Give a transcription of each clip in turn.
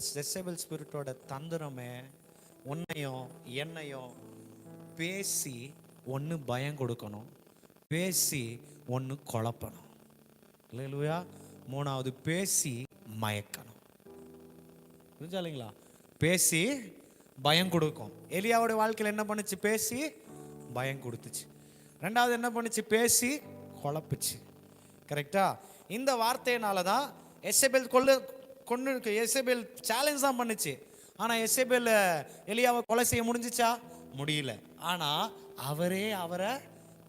Jezebel ஸ்பிரிட்டோட தந்திரமே உன்னையும் என்னையும் பேசி ஒன்று பயம் கொடுக்கணும், பேசி ஒன்று குழப்பணும். இல்லையா? மூணாவது பேசி மயக்கணும். புரிஞ்சா இல்லைங்களா? பேசி பயம் கொடுக்கும். எலியாவோட வாழ்க்கையில் என்ன பண்ணுச்சு? பேசி பயம் கொடுத்துச்சு. ரெண்டாவது என்ன பண்ணுச்சு? பேசி குழப்புச்சு. கரெக்டா? இந்த வார்த்தையினால தான் எசபேல் கொண்டு எசபேல் சேலஞ்ச் தான் பண்ணுச்சு. ஆனால் எசபேல் எலியாவை கொலை செய்ய முடிஞ்சிச்சா? முடியல. ஆனால் அவரே அவரை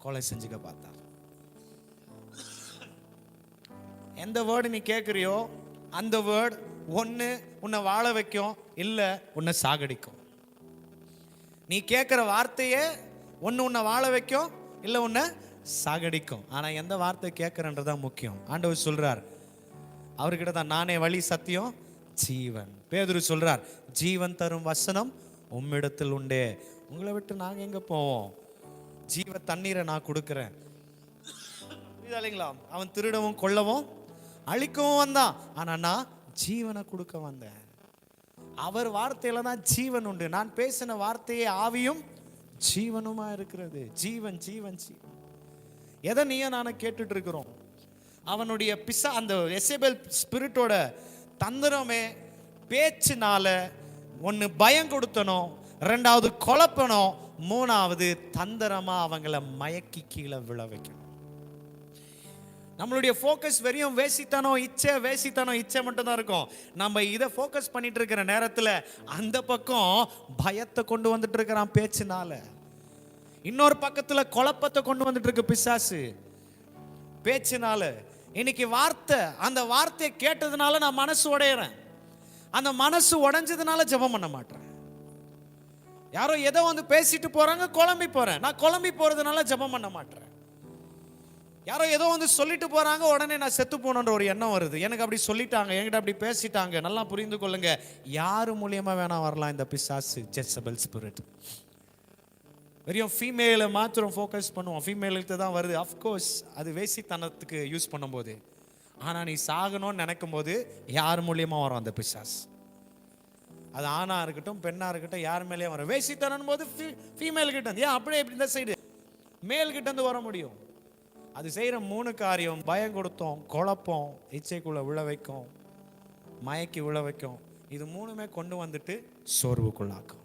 கொலை செஞ்சுக்க பார்த்தார். எந்த வேர்டு நீ கேட்குறியோ அந்த வேர்டு ஒன்று உன்னை வாழ வைக்கும், இல்லை உன்னை சாகடிக்கும். நீ கேட்குற வார்த்தையே ஒன்று உன்னை வாழ வைக்கும், இல்லை உன்னை சாகடிக்கும். ஆனால் எந்த வார்த்தை கேட்குறன்றதான் முக்கியம். ஆண்டவர் சொல்றார், அவர்கிட்ட தான் நானே வழி சத்தியம் ஜீவன். பேதுரு சொல்றார், ஜீவன் தரும் வசனம் உம்மிடத்தில் உண்டே, உங்களை விட்டு நாங்கள் எங்கே போவோம்? ஜீவ தண்ணீரை நான் கொடுக்குறேன். இல்லைங்களா? அவன் திருடவும் கொல்லவும் அழிக்கவும் வந்தான், ஆனால் நான் ஜீவனை கொடுக்க வந்தேன். அவர் வார்த்தையில தான் ஜீவன் உண்டு. நான் பேசின வார்த்தையே ஆவியும் ஜீவனுமா இருக்கிறது. ஜீவன் ஜீவன் ஜீவன். எதை நீயும் நானும் கேட்டுட்டு இருக்கிறோம்? அவனுடைய அந்த எசபேல் ஸ்பிரிட்டோட தந்திரமே பேச்சினால ஒன்று பயம் கொடுத்தனும், ரெண்டாவது குழப்பணும், மூணாவது தந்திரமா அவங்கள மயக்கி கீழே விழ வைக்கணும். நம்மளுடைய ஃபோக்கஸ் வெறும் வேசித்தனம் இச்சை மட்டும் தான் இருக்கும். நம்ம இதை ஃபோக்கஸ் பண்ணிட்டு இருக்கிற நேரத்தில் அந்த பக்கம் பயத்தை கொண்டு வந்துட்டு இருக்கிறான் பேச்சினால. இன்னொரு பக்கத்தில் குழப்பத்தை கொண்டு வந்துட்டு இருக்கு பிசாசு பேச்சினால. இன்னைக்கு அந்த வார்த்தையை கேட்டதுனால நான் மனசு உடையிறேன். அந்த மனசு உடைஞ்சதுனால ஜெபம் பண்ண மாட்டேன். யாரோ ஏதோ வந்து பேசிட்டு போறாங்க, குழம்பி போறேன். நான் குழம்பி போறதுனால ஜெபம் பண்ண மாட்டேன். யாரோ ஏதோ வந்து சொல்லிட்டு போறாங்க, உடனே நான் செத்து போகணுன்ற ஒரு எண்ணம் வருது. எனக்கு அப்படி சொல்லிட்டாங்க, என்கிட்ட அப்படி பேசிட்டாங்க. நல்லா புரிந்து கொள்ளுங்க, யாரு மூலியமா வேணா வரலாம் இந்த பிசாசு ஜெசபெல் ஸ்பிரிட். வெறும் ஃபீமேலை மாத்திரம் ஃபோக்கஸ் பண்ணுவோம், ஃபீமேலுக்கு தான் வருது. அஃப்கோர்ஸ் அது வேசித்தனத்துக்கு யூஸ் பண்ணும்போது. ஆனால் நீ சாகணும்னு நினைக்கும் போது யார் மூலியமா வரும் அந்த பிசாஸ்? அது ஆணா இருக்கட்டும் பெண்ணா இருக்கட்டும், யார் மேலேயே வரும். வேசித்தனம் போது ஃபீமேல் கிட்ட இருந்து, ஏன் அப்படியே இந்த சைடு மேல் கிட்ட இருந்து வர முடியும். அது செய்கிற 3 காரியம்: பயம் கொடுத்தோம், குழப்பம், இச்சைக்குள்ள விழ வைக்கும், மயக்கி விழ வைக்கும். இது 3மே கொண்டு வந்துட்டு சோர்வுக்குள்ளாக்கும்.